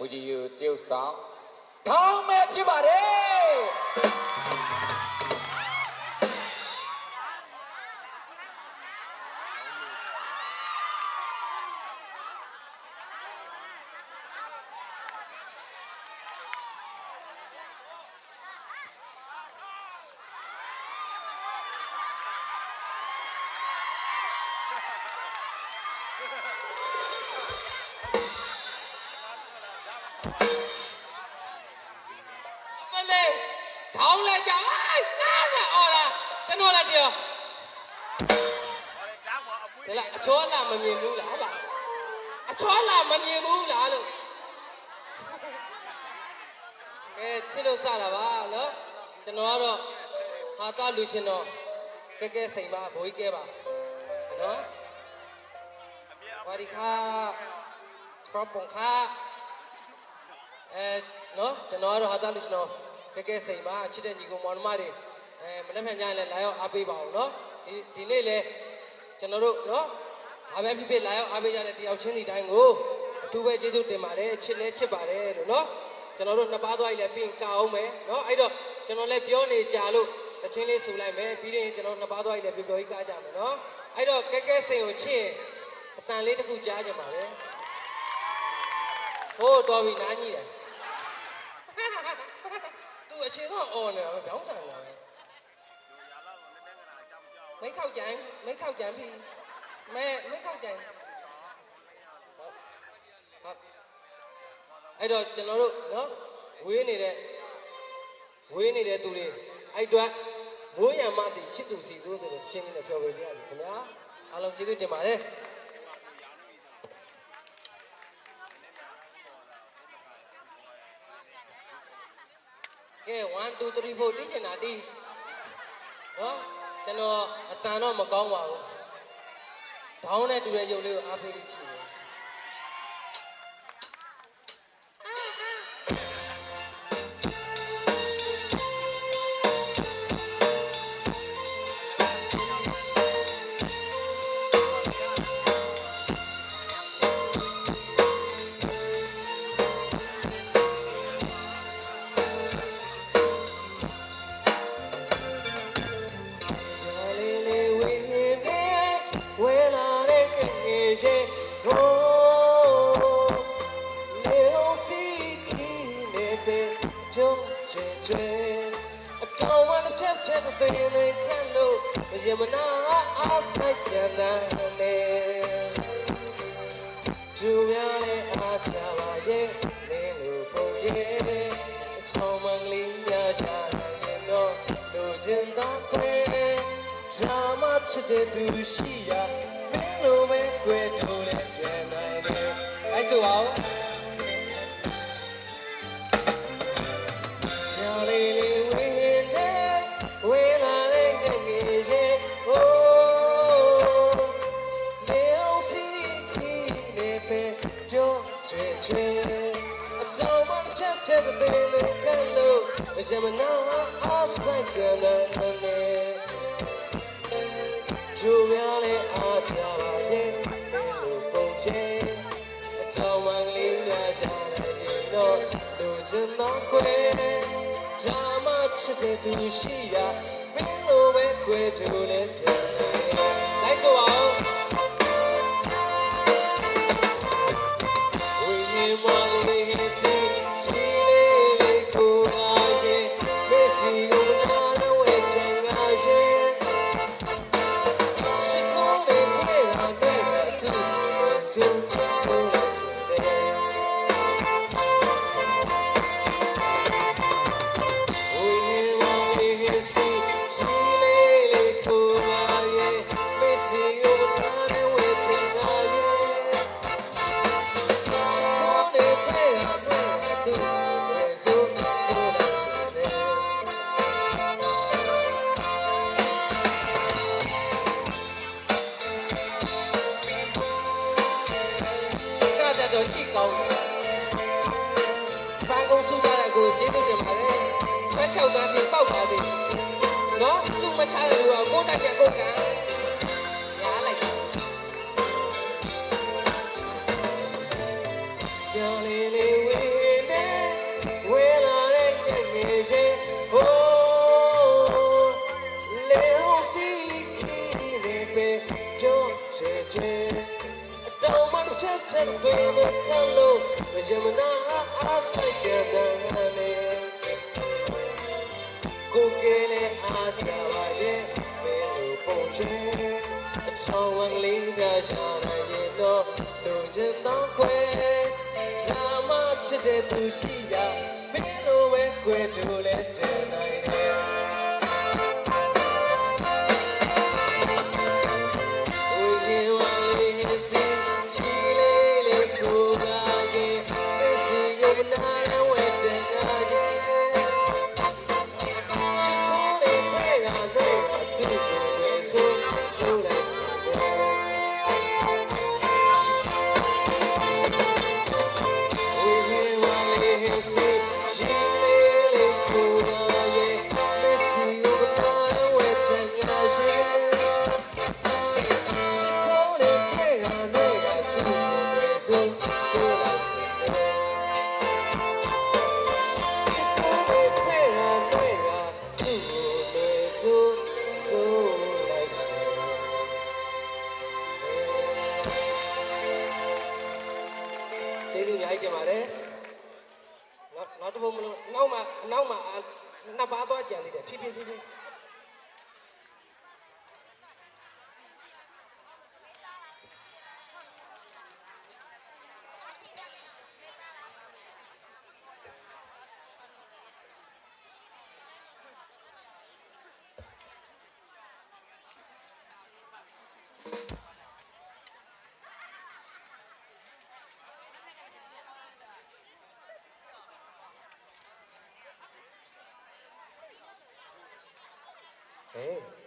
ကိုကြီးယူတရုတ်ဆောင်ထောင်းမဲ့ဖြစ်ပါတယ်ထောင်းလိုက်ကြအားနဲ့အော်လားကျွန်တော်လည်းပြောဒီလားအချောလာမမြင်ဘူးလားလားအချောလာမမြင်ဘူးလားလို့ကဲချစ်လို့စတာပါနော်ကျွန်တော်ကတော့ဟာတာလူရှင်တော့ကဲကဲစိန်ပါဘိုးကြီးကဲပါနော်ဝါဒီခါကရောပုံခါနော်ကျွန်တော်ကတော့ဟာတာလူရှင်တော့ကဲကဲစိန်ပါချစ်တဲ့ညီကောင်မောင်နှမတွေမလက်ဖြန်ကြရင်လည်းလာရောက်အားပေးပါဦးနော်ဒီနေ့လည်းကျွန်တော်တို့နော်ဘာပဲဖြစ်ဖြစ်လာရောက်အားပေးကြတဲ့တယောက်ချင်းဒီတိုင်းကိုအထူးပဲကျေးဇူးတင်ပါတယ်ချစ်လဲချစ်ပါတယ်လို့နော်ကျွန်တော်တို့နှစ်ပါးသွားကြီးလည်းပြင်ကအောင်မယ်နော်အဲ့တော့ကျွန်တော်လည်းပြောနေကြလို့တချင်းလေးဆိုလိုက်မယ်ပြီးရင်ကျွန်တော်နှစ်ပါးသွားကြီးလည်းပြောကြီးကားကြမယ်နော်အဲ့တော့ကဲကဲစိန်ကိုချစ်အတန်လေးတစ်ခုကြားကြပါလေဟိုးတော်ပြီနားကြီးတယ်အရှင်တော့အော်နေတာပဲဘောင်းဆန်လာပဲမိခောက်ကြံပြီမိခောက်ကြံဟုတ်အဲ့တော့ကျွန်တော်တို့နော်ဝေးနေတဲ့သူတွေအဲ့တော့မိုးရံမတိချစ်သူစီဆိုတဲ့ချင်းလေးနဲ့ပြောပေးပြရစီခင်ဗျာအားလုံးကျေးဇူးတင်ပါတယ်ကဲ1 2 3 4တီးချင်တာတီးနော်ကျွန်တော်အတန်တော့မကောင်းပါဘူးဒေါင်းနဲ့တူတဲ့ရုပ်လေးကိုအားပေးပြီးချီတယ်ယမနာအားဆိုင်ကြနာနေကျူများနဲ့အားချပါရဲ့မင်းတို့ပုံရဲ့ချောင်းမင်္ဂလိများချရင်တော့လူချင်းသားခွဲဂျာမချစ်တဲ့သူရှိရာမင်းတို့ပဲကွယ်တို့လည်းပြန်နိုင်တယ်အဲ့ဆိုအောင်ညာလေးလေးယမနာအားဆိုင်ကြနာနေကျူများနဲ့အားချပါရဲ့မင်းတို့ပုံရဲ့အကြောင်းမှန်ကလေးများချတယ်တော့လူချင်တော့ခွဲဂျာမချစ်တဲ့သူရှိရာမင်းတို့ပဲခွဲတူလည်းပြန်လိုက်ဆိုအောင်ဝိညာဉ်မလေးစီတော့ကြည့်ကောင်းတယ်။ဘာကုန်စုကြတဲ့ကိုကျေးဇူးတင်ပါတယ်။ဖက်ချောက်သားပြင်ပေါက်ပါသေး။နော်စုမချရလို့ကိုတက်တဲ့ကိုကံညားလိုက်။ကြော်လေးလေးဝေး တွေခလို့ရမနာအားဆိုင်ကြတဲ့နေကိုကလေးအားချပါရဲ့ဘယ်လိုပုံရဲ့အချောင်းဝံလေးကရှာနိုင်ရင်တော့လူချင်တော့ကွယ်ဓမ္မချစ်တဲ့သူရှိရာဘယ်လိုပဲကွယ်တို့လဲတဲ့နိုင်တယ်ကျေးဇူးအများကြီးတင်ပါတယ်နောက်တစ်ပုံမလို့နောက်မှာနှစ်ပါးသွားကြံသေးတယ်ဖြည်းဖြည်းဟေး